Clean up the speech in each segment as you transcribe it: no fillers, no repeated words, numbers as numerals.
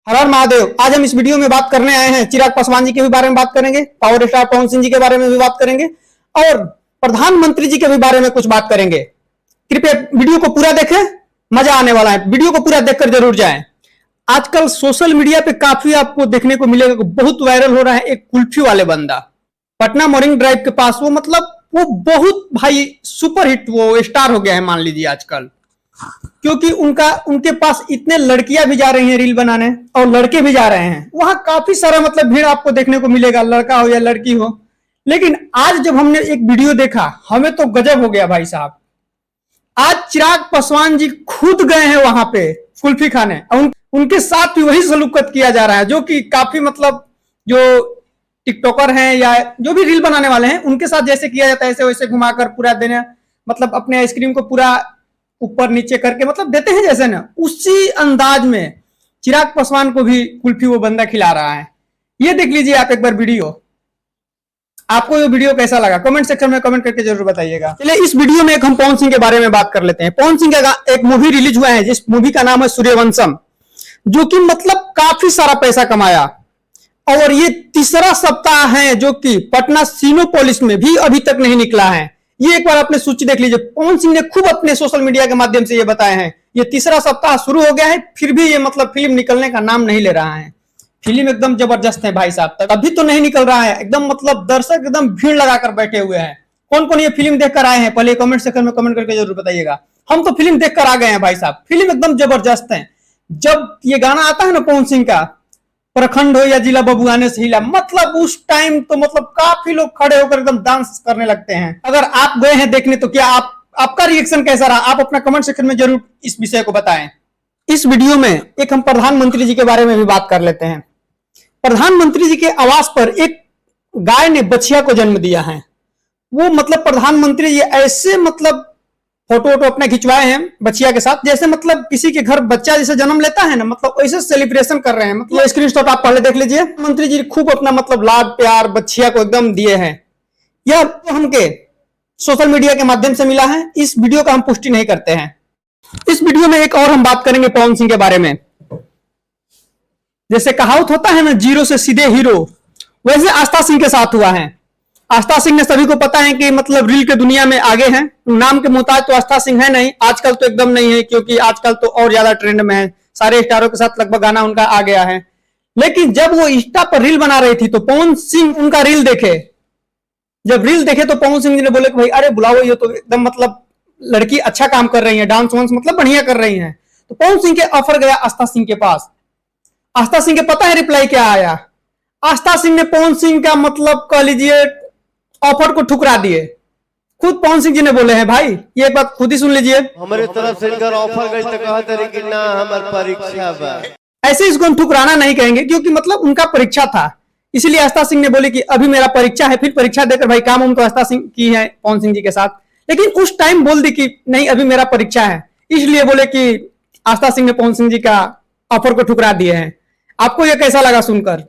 हर हर महादेव। आज हम इस वीडियो में बात करने आए हैं चिराग पासवान जी के भी बारे में बात करेंगे, पावर स्टार पवन सिंह जी के बारे में भी बात करेंगे और प्रधानमंत्री जी के भी बारे में कुछ बात करेंगे। कृपया वीडियो को पूरा देखें, मजा आने वाला है। वीडियो को पूरा देखकर जरूर जाएं। आजकल सोशल मीडिया पे काफी आपको देखने को मिलेगा, बहुत वायरल हो रहा है एक कुल्फी वाले बंदा पटना मरीन ड्राइव के पास। वो बहुत भाई सुपर हिट वो स्टार हो गया है मान लीजिए आजकल, क्योंकि उनके पास इतने लड़कियां भी जा रही हैं रील बनाने और लड़के भी जा रहे हैं। वहां काफी सारा भीड़ आपको देखने को मिलेगा, लड़का हो या लड़की हो। लेकिन आज जब हमने एक वीडियो देखा हमें तो गजब हो गया भाई साहब। आज चिराग पासवान जी खुद गए हैं वहां पे कुल्फी खाने और उनके साथ भी वही सलूकत किया जा रहा है, जो कि काफी जो टिकटॉकर हैं या जो भी रील बनाने वाले हैं उनके साथ जैसे किया जाता है ऐसे वैसे घुमाकर पूरा देने, अपने आइसक्रीम को पूरा ऊपर नीचे करके देते हैं जैसे ना, उसी अंदाज में चिराग पासवान को भी कुल्फी वो बंदा खिला रहा है। ये देख लीजिए आप एक बार वीडियो। आपको ये वीडियो कैसा लगा कमेंट सेक्शन में कमेंट करके जरूर बताइएगा। चलिए इस वीडियो में हम पवन सिंह के बारे में बात कर लेते हैं। पवन सिंह का एक मूवी रिलीज हुआ है जिस मूवी का नाम है सूर्यवंशम, जो कि काफी सारा पैसा कमाया और ये तीसरा सप्ताह है जो कि पटना सिनेपोलिस में भी अभी तक नहीं निकला है। ये एक बार अपने सूची देख लीजिए। पवन सिंह ने खूब अपने सोशल मीडिया के माध्यम से ये बताए हैं ये तीसरा सप्ताह शुरू हो गया है, फिर भी ये फिल्म निकलने का नाम नहीं ले रहा है। फिल्म एकदम जबरदस्त है भाई साहब, तक अभी तो नहीं निकल रहा है। एकदम दर्शक एकदम भीड़ लगाकर बैठे हुए हैं। कौन कौन ये फिल्म देखकर आए हैं पहले कमेंट सेक्शन में कमेंट करके जरूर बताइएगा। हम तो फिल्म देखकर आ गए हैं भाई साहब, फिल्म एकदम जबरदस्त है। जब ये गाना आता है ना पवन सिंह का, प्रखंड हो या जिला बबुआने से हिला, उस टाइम तो काफी लोग खड़े होकर एकदम डांस करने लगते हैं। अगर आप गए हैं देखने तो क्या आपका रिएक्शन कैसा रहा, आप अपना कमेंट सेक्शन में जरूर इस विषय को बताएं। इस वीडियो में एक हम प्रधानमंत्री जी के बारे में भी बात कर लेते हैं। प्रधानमंत्री जी के आवास पर एक गाय ने बछिया को जन्म दिया है। वो प्रधानमंत्री जी ऐसे फोटो अपने खिंचवाए हैं बच्चिया के साथ, जैसे किसी के घर बच्चा जैसे जन्म लेता है ना, वैसे सेलिब्रेशन कर रहे हैं। स्क्रीनशॉट आप पहले देख लीजिए। मंत्री जी खूब अपना लाड प्यार बच्चिया को एकदम दिए हैं। यह हमके सोशल मीडिया के माध्यम से मिला है, इस वीडियो का हम पुष्टि नहीं करते हैं। इस वीडियो में एक और हम बात करेंगे पवन सिंह के बारे में। जैसे कहावत होता है ना, जीरो से सीधे हीरो, वैसे आस्था सिंह के साथ हुआ है। आस्था सिंह ने सभी को पता है कि रील के दुनिया में आगे हैं। नाम के मुताबिक तो आस्था सिंह है नहीं, आजकल तो एकदम नहीं है, क्योंकि आजकल तो और ज्यादा ट्रेंड में है। सारे स्टारों के साथ लगभग गाना उनका आ गया है। लेकिन जब वो इंस्टा पर रील बना रही थी तो पवन सिंह उनका रील देखे। जब रील देखे तो पवन सिंह जी ने बोले कि भाई अरे बुलाओ, ये तो एकदम लड़की अच्छा काम कर रही है, डांस वांस बढ़िया कर रही है। तो पवन सिंह के ऑफर गया आस्था सिंह के पास। आस्था सिंह के पता है रिप्लाई क्या आया? आस्था सिंह ने पवन सिंह का कह लीजिए ऑफर को ठुकरा दिए। खुद पवन सिंह जी ने बोले हैं भाई, ये बात खुद ही सुन लीजिए। हमारे तरफ से अगर ऑफर गई तो कहते रहे कि ना हमार परीक्षा बा। ऐसे इसको हम ठुकराना नहीं कहेंगे, क्योंकि उनका परीक्षा था, इसलिए आस्था सिंह ने बोले कि अभी मेरा परीक्षा है। फिर परीक्षा देकर भाई काम उनको आस्था सिंह की है पवन सिंह जी के साथ, लेकिन उस टाइम बोल दी कि नहीं अभी मेरा परीक्षा है, इसलिए बोले कि आस्था सिंह ने पवन सिंह जी का ऑफर को ठुकरा दिए हैं। आपको यह कैसा लगा सुनकर?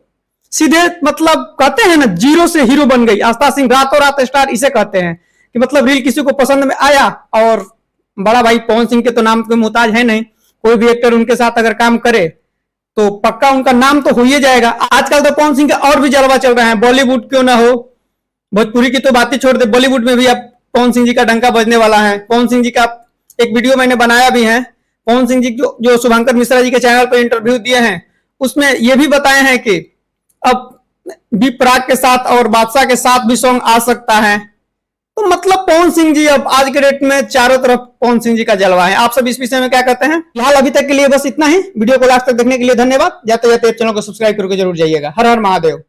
सीधे कहते हैं ना, जीरो से हीरो बन गई आस्था सिंह, रातों रात स्टार इसे कहते हैं कि रील किसी को पसंद में आया और बड़ा भाई पवन सिंह के तो नाम के मुहताज है नहीं, कोई भी एक्टर उनके साथ अगर काम करे तो पक्का उनका नाम तो हो ही जाएगा। आजकल तो पवन सिंह का और भी जलवा चल रहा है, बॉलीवुड क्यों ना हो, भोजपुरी की तो बात ही छोड़ दे, बॉलीवुड में भी अब पवन सिंह जी का डंका बजने वाला है। पवन सिंह जी का एक वीडियो मैंने बनाया भी है। पवन सिंह जी जो शुभंकर मिश्रा जी के चैनल पर इंटरव्यू दिए हैं उसमें यह भी बताए हैं कि अब भी प्राग के साथ और बादशाह के साथ भी सॉन्ग आ सकता है। तो पवन सिंह जी अब आज के डेट में चारों तरफ पवन सिंह जी का जलवा है। आप सब इस विषय में क्या कहते हैं? फिलहाल अभी तक के लिए बस इतना ही। वीडियो को लास्ट तक देखने के लिए धन्यवाद। जाते जाते चैनल को सब्सक्राइब करके जरूर जाइएगा। हर हर महादेव।